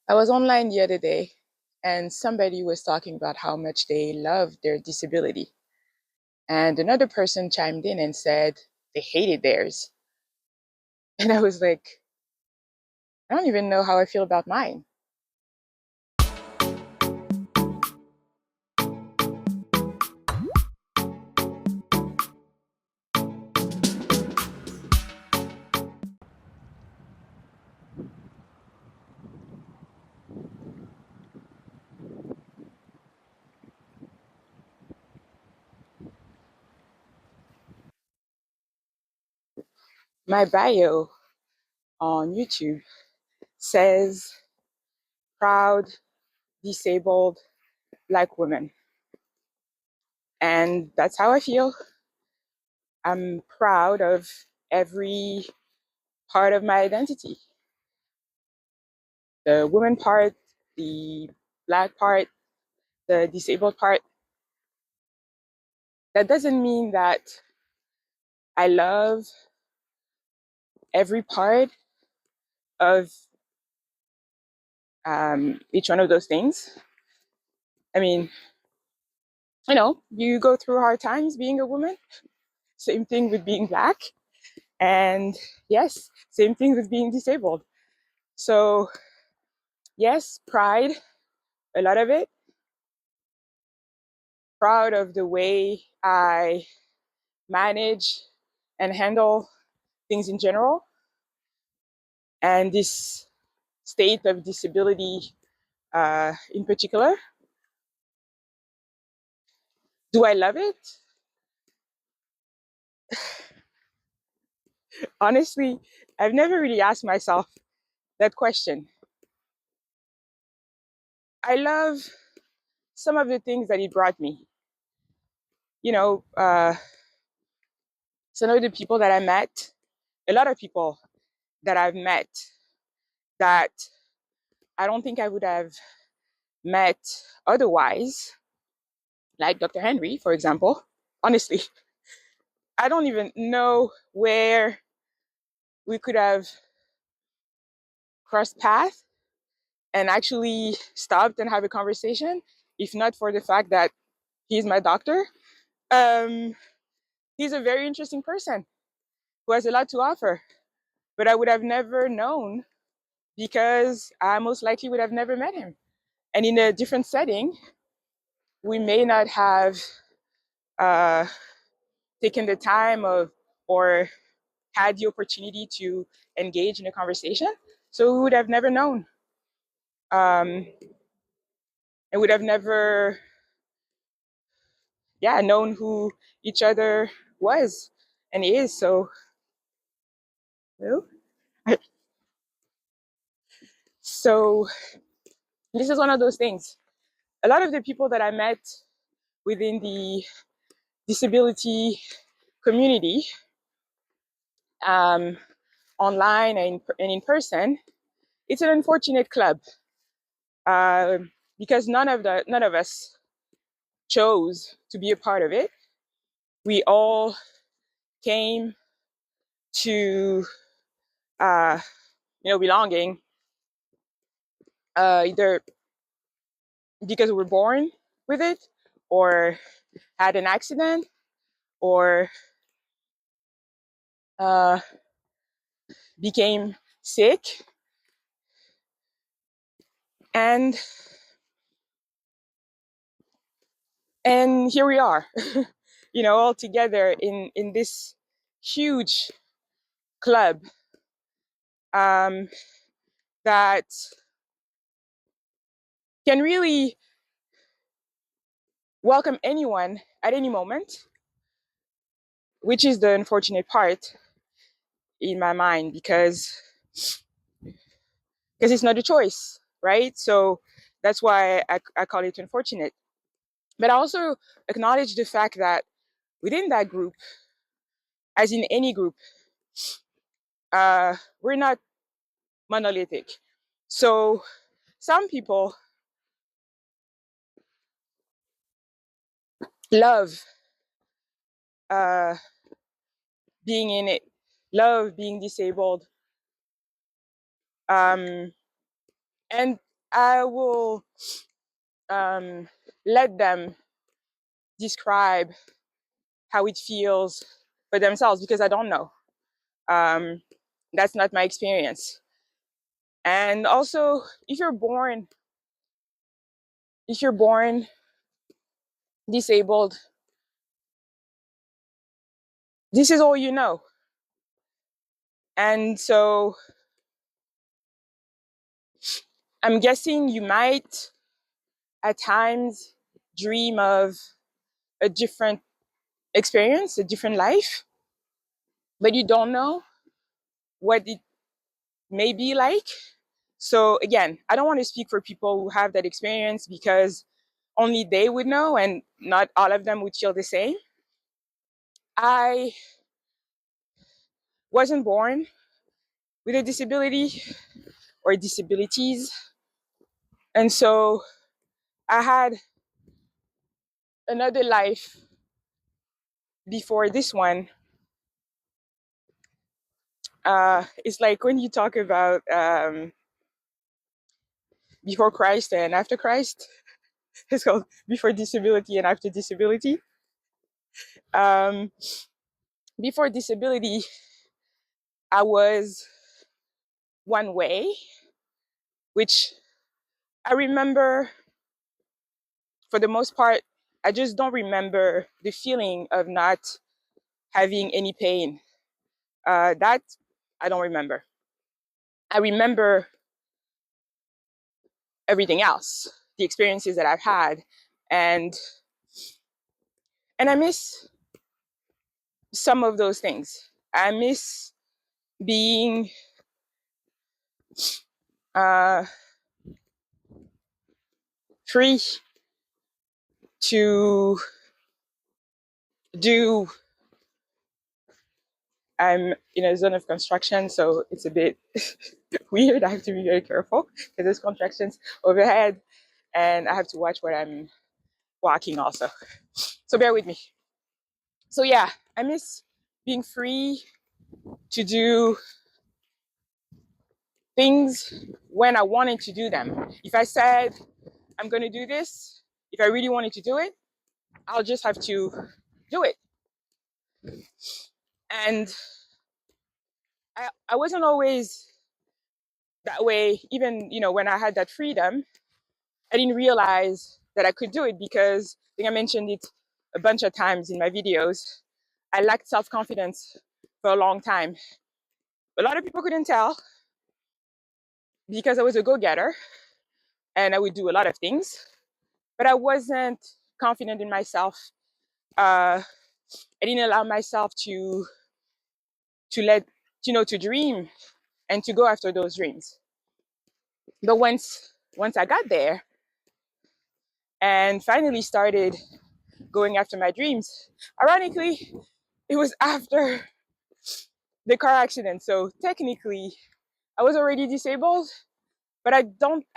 I was online the other day and somebody was talking about how much they love their disability. And another person chimed in and said they hated theirs. And I was like, I don't even know how I feel about mine. My bio on YouTube says proud, disabled, black woman. And that's how I feel. I'm proud of every part of my identity, the woman part, the black part, the disabled part. That doesn't mean that I love every part of each one of those things. I mean, you go through hard times being a woman. Same thing with being black. And yes, same thing with being disabled. So, yes, pride, a lot of it. Proud of the way I manage and handle things in general. And this state of disability in particular. Do I love it? Honestly, I've never really asked myself that question. I love some of the things that it brought me. You know, some of the people that I met, a lot of people that I've met that I don't think I would have met otherwise, like Dr. Henry, for example. Honestly, I don't even know where we could have crossed paths and actually stopped and have a conversation, if not for the fact that he's my doctor. Um, he's a very interesting person who has a lot to offer, but I would have never known because I most likely would have never met him. And in a different setting, we may not have uh, taken the time of or had the opportunity to engage in a conversation. So we would have never known. Um, and would have never, known who each other was and is. So, you know? So this is one of those things. A lot of the people that I met within the disability community, um, online and in person, it's an unfortunate club uh, because none of us chose to be a part of it. We all came to uh, belonging either because we were born with it or had an accident or uh, became sick, and here we are, all together in this huge club um, that can really welcome anyone at any moment, which is the unfortunate part in my mind because it's not a choice, right? So that's why I call it unfortunate. But I also acknowledge the fact that within that group, as in any group, we're not monolithic. So some people love uh, being in it, love being disabled, um, and I will let them describe how it feels for themselves because I don't know. Um, that's not my experience. And also, if you're born disabled, this is all you know. And so I'm guessing you might at times dream of a different experience, a different life, but you don't know what it may be like. So again, I don't want to speak for people who have that experience because only they would know and not all of them would feel the same. I wasn't born with a disability or disabilities. And so I had another life before this one. It's like when you talk about before Christ and after Christ, it's called before disability and after disability. Um, before disability, I was one way, which I remember for the most part. I just don't remember the feeling of not having any pain. That I don't remember. I remember everything else, the experiences that I've had, and I miss some of those things. I miss being uh, free to do. I'm in a zone of construction, so it's a bit weird. I have to be very careful because there's constructions overhead, and I have to watch where I'm walking also. So bear with me. So yeah, I miss being free to do things when I wanted to do them. If I said I'm going to do this, if I really wanted to do it, I'll just have to do it. And I wasn't always that way. Even, when I had that freedom, I didn't realize that I could do it because I think I mentioned it a bunch of times in my videos. I lacked self-confidence for a long time. A lot of people couldn't tell because I was a go-getter and I would do a lot of things, but I wasn't confident in myself. I didn't allow myself to dream and to go after those dreams. But once I got there and finally started going after my dreams, ironically, it was after the car accident. So technically, I was already disabled, but I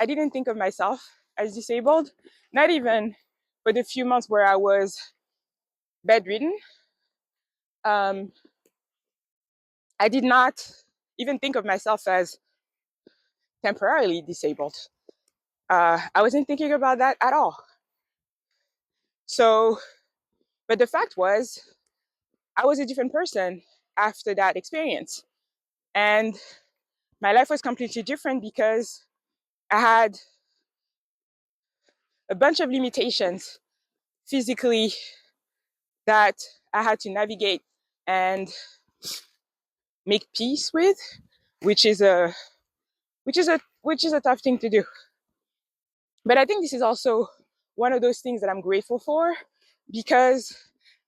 didn't think of myself as disabled, not even for the few months where I was bedridden. Um, I did not even think of myself as temporarily disabled. I wasn't thinking about that at all. So, but the fact was, I was a different person after that experience. And my life was completely different because I had a bunch of limitations physically that I had to navigate and make peace with, which is a tough thing to do. But I think this is also one of those things that I'm grateful for because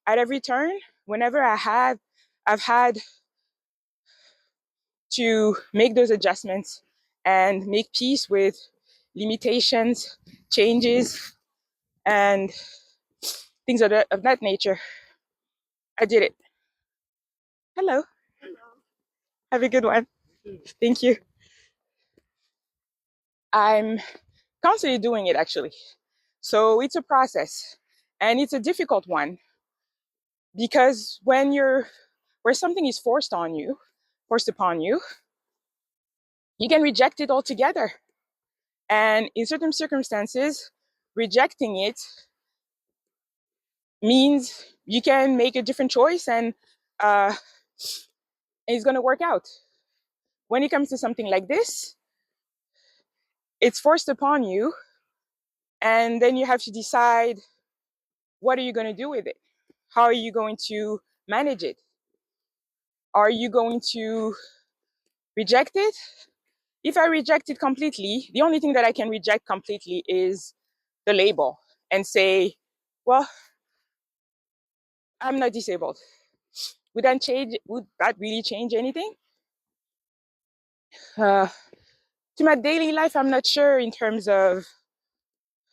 at every turn, whenever I've had to make those adjustments and make peace with limitations, changes, and things of that nature. I did it. Hello. Have a good one. Thank you. I'm constantly doing it actually. So it's a process and it's a difficult one because where something is forced upon you, you can reject it altogether. And in certain circumstances, rejecting it means you can make a different choice, and it's going to work out. When it comes to something like this, it's forced upon you, and then you have to decide, what are you going to do with it? How are you going to manage it? Are you going to reject it? If I reject it completely, the only thing that I can reject completely is the label and say, well, I'm not disabled. Would that really change anything? Uh, to my daily life, I'm not sure in terms of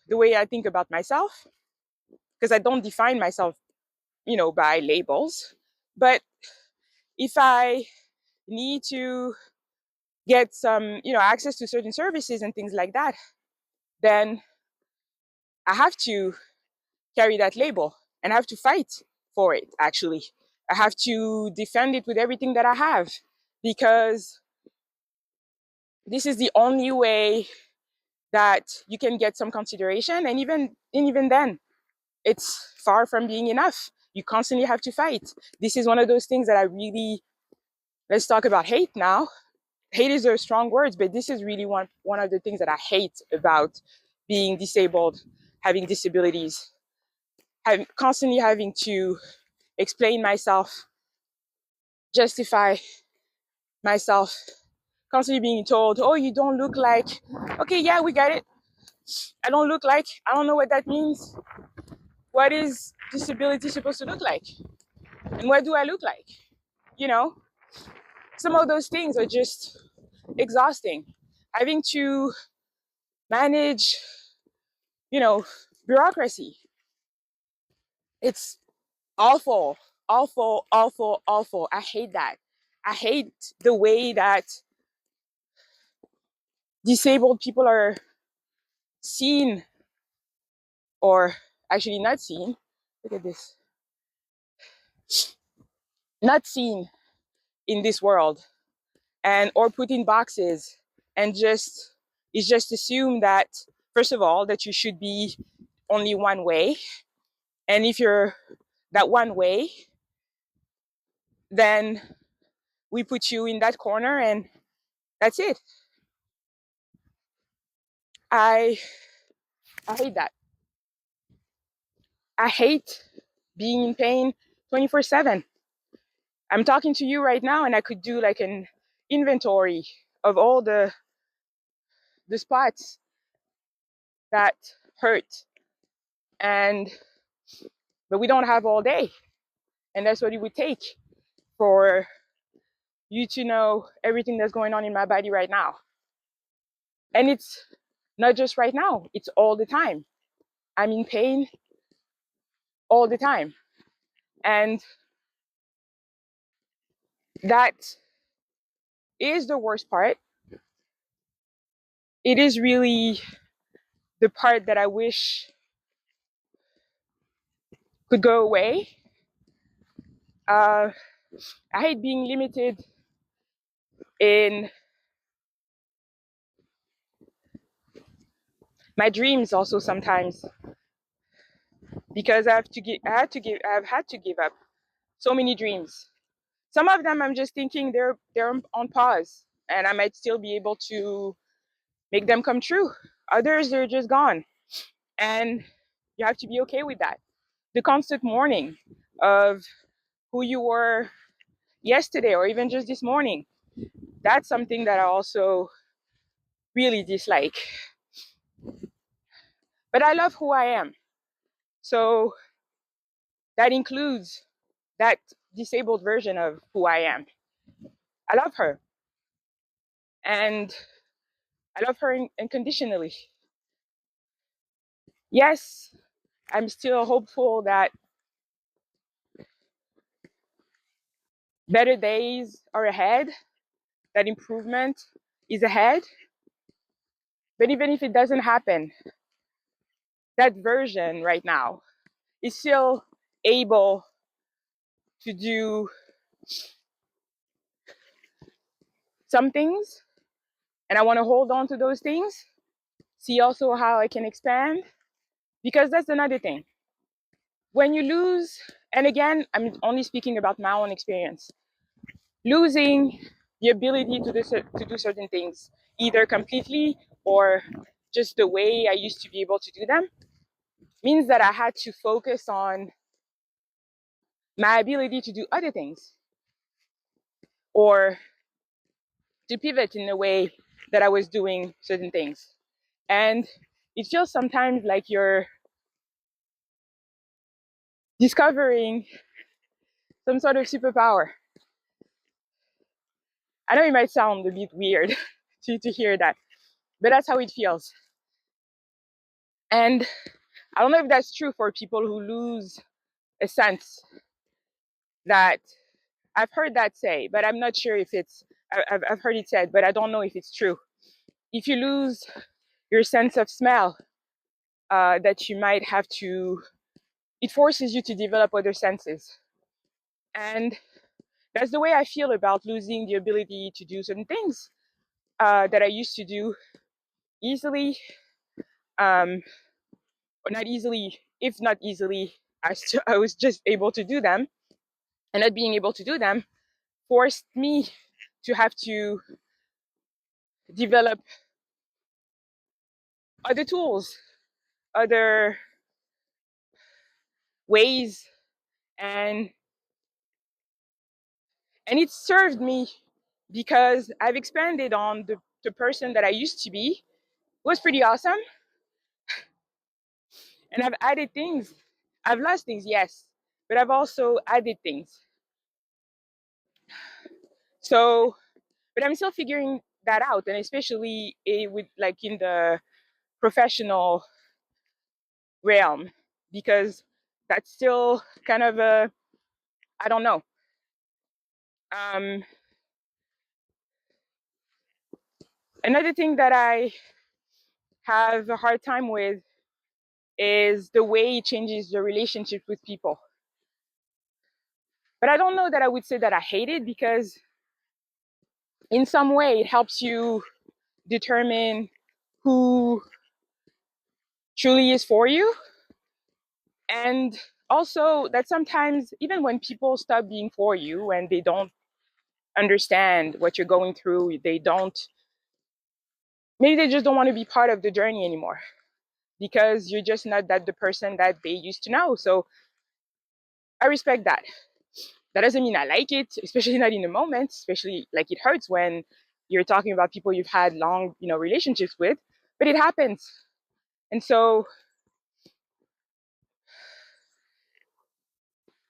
the way I think about myself, because I don't define myself, by labels. But if I need to get some, access to certain services and things like that, then I have to carry that label and I have to fight for it, actually. I have to defend it with everything that I have, because this is the only way that you can get some consideration. And even then, it's far from being enough. You constantly have to fight. This is one of those things that I really, let's talk about hate now. Hate is a strong word, but this is really one of the things that I hate about being disabled, having disabilities, constantly having to explain myself, justify myself, constantly being told, oh, you don't look like, okay, yeah, we got it. I don't look like, I don't know what that means. What is disability supposed to look like? And what do I look like? You know, some of those things are just exhausting. Having to manage, you know, bureaucracy. It's awful, awful, awful, awful. I hate that. I hate the way that disabled people are seen, or actually not seen. Look at this. Not seen in this world, and or put in boxes, and just it's just assumed that, first of all, that you should be only one way, and if you're that one way, then we put you in that corner, and that's it. I i hate that. I hate being in pain 24/7. I'm talking to you right now, and I could do like an inventory of all the spots that hurt, and but we don't have all day, and that's what it would take for you to know everything that's going on in my body right now. And it's not just right now, it's all the time. I'm in pain all the time. And that is the worst part. It is really the part that I wish could go away. I hate being limited in my dreams also sometimes, because I've had to give up so many dreams. Some of them I'm just thinking they're on pause, and I might still be able to make them come true. Others, they're just gone, and you have to be okay with that. The constant mourning of who you were yesterday or even just this morning, that's something that I also really dislike. But I love who I am. So that includes that disabled version of who I am. I love her. And I love her unconditionally. Yes, I'm still hopeful that better days are ahead, that improvement is ahead. But even if it doesn't happen, that version right now is still able to do some things, and I want to hold on to those things. see also how I can expand, because that's another thing. When you lose, and again, I'm only speaking about my own experience, losing the ability to do certain things, either completely or just the way I used to be able to do them, means that I had to focus on my ability to do other things, or to pivot in the way that I was doing certain things. And it feels sometimes like you're discovering some sort of superpower. I know it might sound a bit weird to hear that, but that's how it feels. And I don't know if that's true for people who lose a sense that I've heard that say, but I'm not sure if I've heard it said, but I don't know if it's true. If you lose your sense of smell, that you might have to, it forces you to develop other senses. And that's the way I feel about losing the ability to do certain things that I used to do easily, or not easily, if not easily, I was just able to do them. And not being able to do them forced me to have to develop other tools, other ways, and it served me because I've expanded on the person that I used to be. It was pretty awesome. And I've added things. I've lost things, yes, but I've also added things. So, but I'm still figuring that out, and especially with like in the professional realm, because that's still kind of a, I don't know. Um, Another thing that I have a hard time with is the way it changes the relationship with people. But I don't know that I would say that I hate it, because in some way it helps you determine who truly is for you. And also that sometimes, even when people stop being for you, when they don't understand what you're going through, maybe they just don't want to be part of the journey anymore, because you're just not the person that they used to know. So I respect that. That doesn't mean I like it, especially not in the moment, especially like it hurts when you're talking about people you've had long, relationships with, but it happens. And so,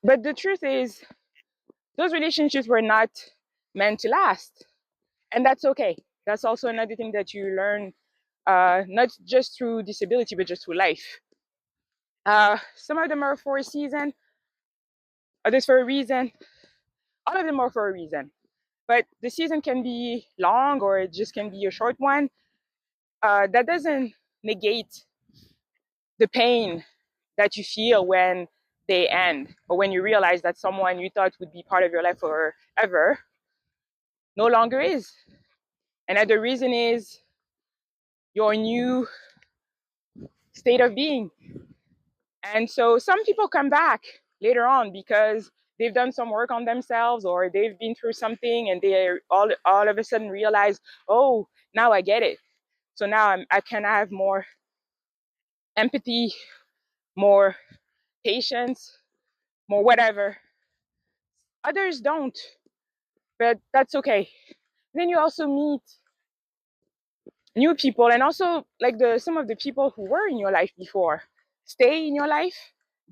but the truth is, those relationships were not meant to last. And that's okay. That's also another thing that you learn, not just through disability, but just through life. Some of them are for a season, others for a reason. All of them are for a reason. But the season can be long, or it just can be a short one. That doesn't negate the pain that you feel when they end, or when you realize that someone you thought would be part of your life forever no longer is. Another reason is your new state of being. And so some people come back later on because they've done some work on themselves, or they've been through something, and they all of a sudden realize, oh, now I get it. So now I can have more empathy, more patience, more whatever. Others don't, but that's okay. Then you also meet new people, and also like the some of the people who were in your life before stay in your life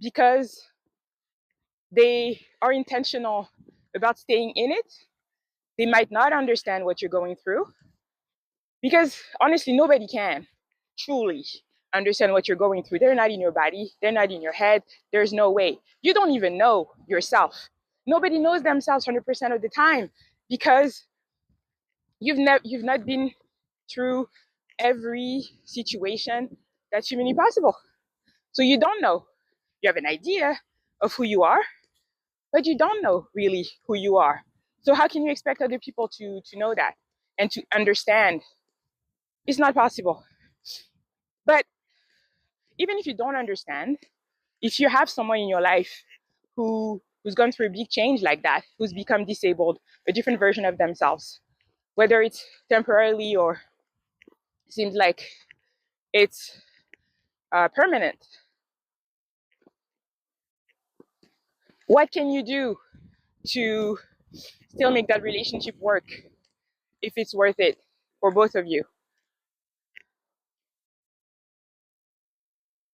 because they are intentional about staying in it. They might not understand what you're going through, because honestly, nobody can truly understand what you're going through. They're not in your body, they're not in your head. There's no way. You don't even know yourself. Nobody knows themselves 100% of the time, because you've not been through every situation that's humanly possible. So you don't know. You have an idea of who you are, but you don't know really who you are. So how can you expect other people to know that and to understand? It's not possible. But even if you don't understand, if you have someone in your life who's gone through a big change like that, who's become disabled, a different version of themselves, whether it's temporarily or seems like it's permanent, what can you do to still make that relationship work if it's worth it for both of you?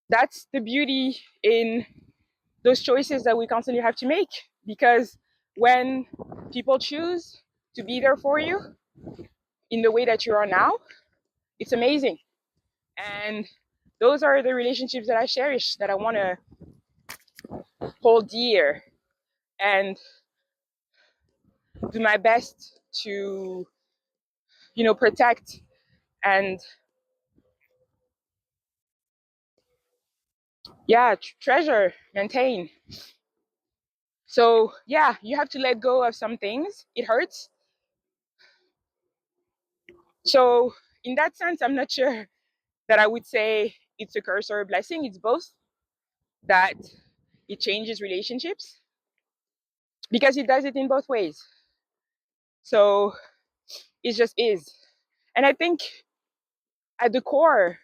That's the beauty in those choices that we constantly have to make, because when people choose to be there for you in the way that you are now, it's amazing. And those are the relationships that I cherish, that I want to hold dear and do my best to, protect and, yeah, treasure, maintain. So yeah, you have to let go of some things. It hurts. So in that sense, I'm not sure that I would say it's a curse or a blessing. It's both. That it changes relationships because it does it in both ways. So it just is. And I think at the core,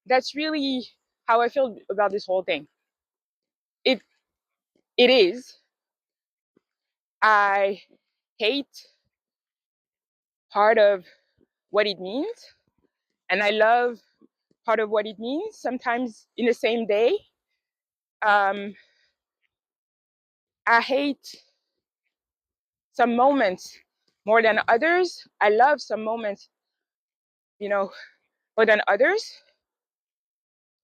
that's really how I feel about this whole thing. It it is. I hate part of what it means, and I love part of what it means. Sometimes in the same day, um, I hate some moments more than others. I love some moments, you know, more than others.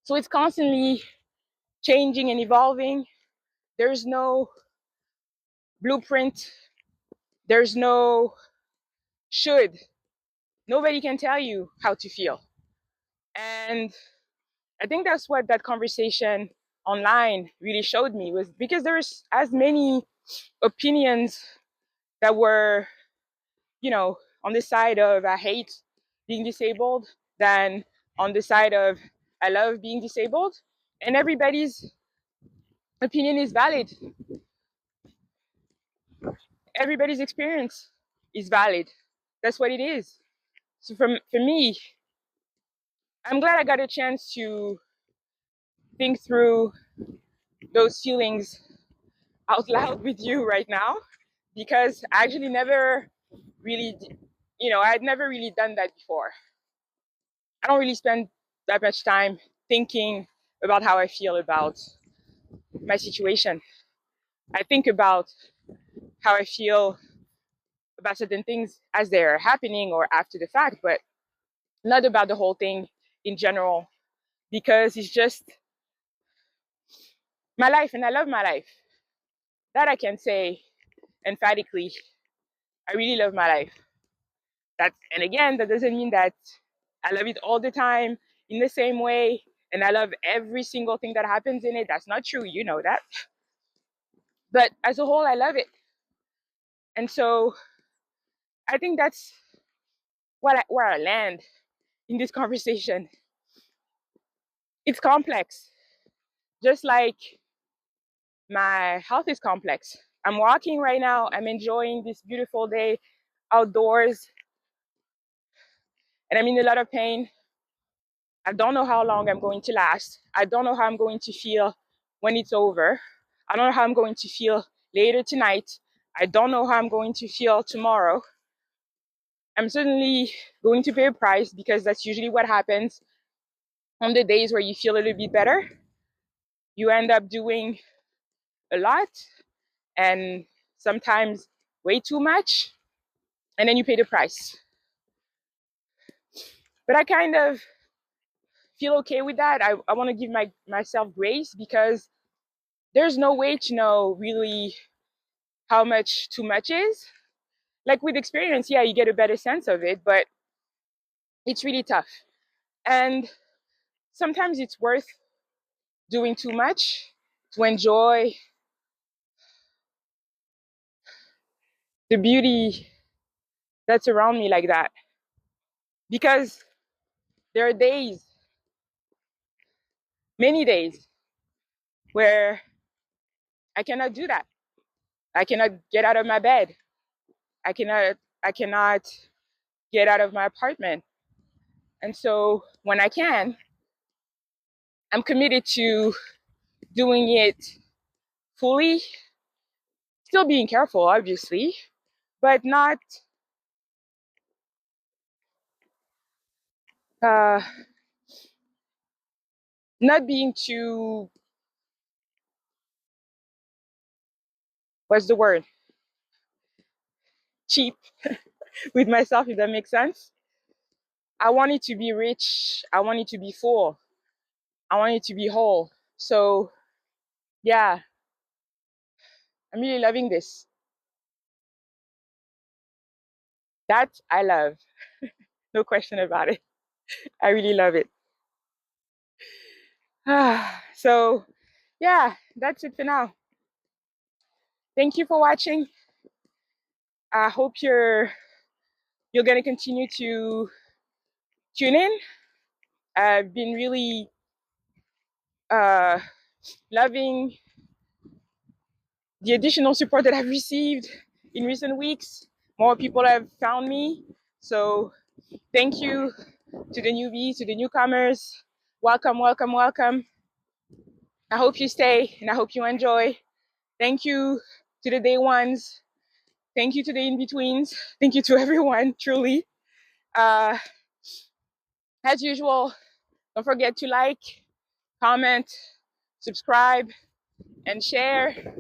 So it's constantly changing and evolving. There's no blueprint. There's no should. Nobody can tell you how to feel. And I think that's what that conversation online really showed me, was because there's as many opinions that were, on the side of I hate being disabled than on the side of I love being disabled. And everybody's opinion is valid. Everybody's experience is valid. That's what it is. So for me, I'm glad I got a chance to think through those feelings out loud with you right now, because I actually never really, I'd never really done that before. I don't really spend that much time thinking about how I feel about my situation. I think about how I feel about certain things as they're happening or after the fact, but not about the whole thing in general, because it's just my life and I love my life. That I can say emphatically. I really love my life. And again, that doesn't mean that I love it all the time in the same way and I love every single thing that happens in it. That's not true, you know that. But as a whole, I love it. And so I think that's where I land in this conversation. It's complex, just like my health is complex. I'm walking right now. I'm enjoying this beautiful day outdoors, and I'm in a lot of pain. I don't know how long I'm going to last. I don't know how I'm going to feel when it's over. I don't know how I'm going to feel later tonight. I don't know how I'm going to feel tomorrow. I'm certainly going to pay a price, because that's usually what happens on the days where you feel a little bit better. You end up doing a lot, and sometimes way too much, and then you pay the price. But I kind of feel okay with that. I want to give myself grace, because there's no way to know really how much too much is. Like with experience, yeah, you get a better sense of it, but it's really tough. And sometimes it's worth doing too much to enjoy the beauty that's around me like that. Because there are days many days where I cannot do that. I cannot get out of my bed. I cannot get out of my apartment. And so when I can, I'm committed to doing it fully, still being careful, obviously, but uh, not being too, what's the word, cheap with myself, if that makes sense. I want it to be rich. I want it to be full. I want it to be whole. So yeah, I'm really loving this. That I love. No question about it. I really love it. So yeah, that's it for now. Thank you for watching. I hope you're gonna continue to tune in. I've been really uh, loving the additional support that I've received in recent weeks. More people have found me. So thank you to the newbies, to the newcomers. Welcome, welcome, welcome. I hope you stay and I hope you enjoy. Thank you to the day ones. Thank you to the in-betweens. Thank you to everyone, truly. Uh, as usual, don't forget to like, comment, subscribe, and share.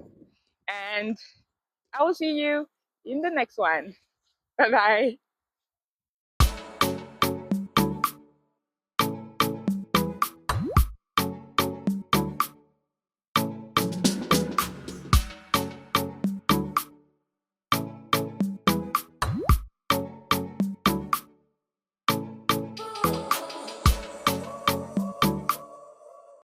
And I will see you in the next one. Bye bye.